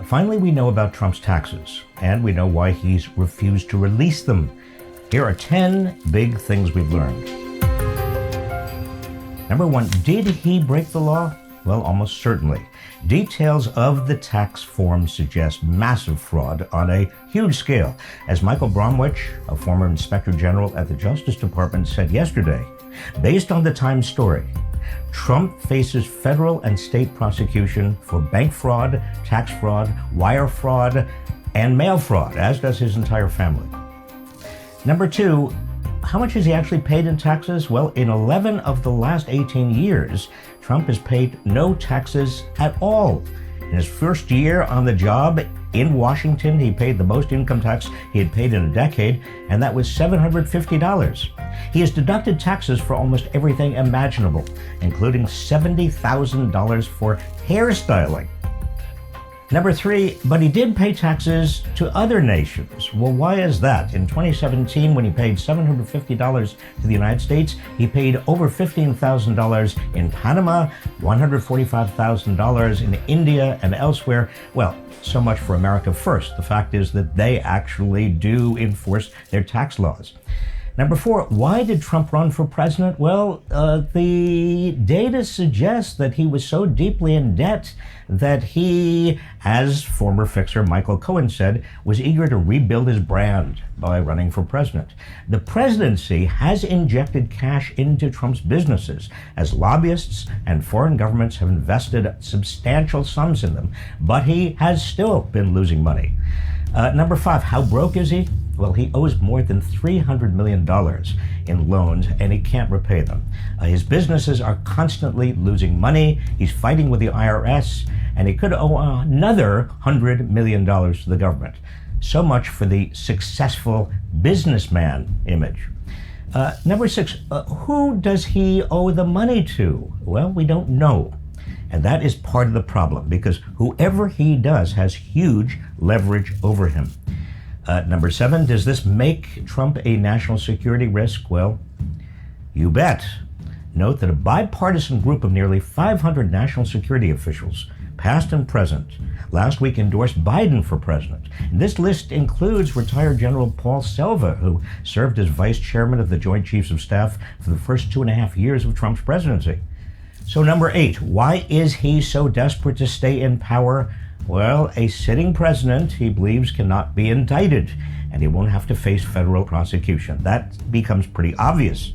Finally, we know about Trump's taxes, and we know why he's refused to release them. Here are 10 big things we've learned. Number 1, did he break the law? Well, almost certainly. Details of the tax form suggest massive fraud on a huge scale. As Michael Bromwich, a former Inspector General at the Justice Department, said yesterday, based on the Times story, Trump faces federal and state prosecution for bank fraud, tax fraud, wire fraud, and mail fraud, as does his entire family. Number 2, how much has he actually paid in taxes? Well, in 11 of the last 18 years, Trump has paid no taxes at all. In his first year on the job in Washington, he paid the most income tax he had paid in a decade, and that was $750. He has deducted taxes for almost everything imaginable, including $70,000 for hairstyling. Number 3, but he did pay taxes to other nations. Well, why is that? In 2017, when he paid $750 to the United States, he paid over $15,000 in Panama, $145,000 in India and elsewhere. Well, so much for America First. The fact is that they actually do enforce their tax laws. Number 4, why did Trump run for president? Well, the data suggests that he was so deeply in debt that he, as former fixer Michael Cohen said, was eager to rebuild his brand by running for president. The presidency has injected cash into Trump's businesses, as lobbyists and foreign governments have invested substantial sums in them, but he has still been losing money. Number 5, how broke is he? Well, he owes more than $300 million in loans, and he can't repay them. His businesses are constantly losing money. He's fighting with the IRS, and he could owe another $100 million to the government. So much for the successful businessman image. Number 6, who does he owe the money to? Well, we don't know. And that is part of the problem, because whoever he does has huge leverage over him. Number 7, does this make Trump a national security risk? Well, you bet. Note that a bipartisan group of nearly 500 national security officials, past and present, last week endorsed Biden for president. And this list includes retired General Paul Selva, who served as vice chairman of the Joint Chiefs of Staff for the first 2.5 years of Trump's presidency. So number 8, why is he so desperate to stay in power? Well, a sitting president, he believes, cannot be indicted, and he won't have to face federal prosecution. That becomes pretty obvious.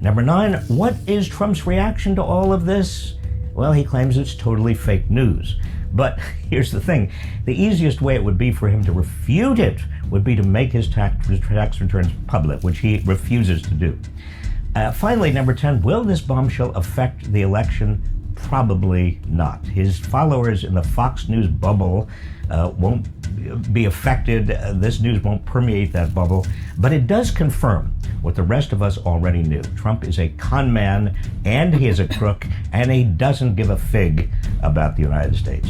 Number 9, what is Trump's reaction to all of this? Well, he claims it's totally fake news. But here's the thing, the easiest way it would be for him to refute it would be to make his tax returns public, which he refuses to do. Finally, number 10, will this bombshell affect the election? Probably not. His followers in the Fox News bubble won't be affected. This news won't permeate that bubble. But it does confirm what the rest of us already knew. Trump is a con man, and he is a crook, and he doesn't give a fig about the United States.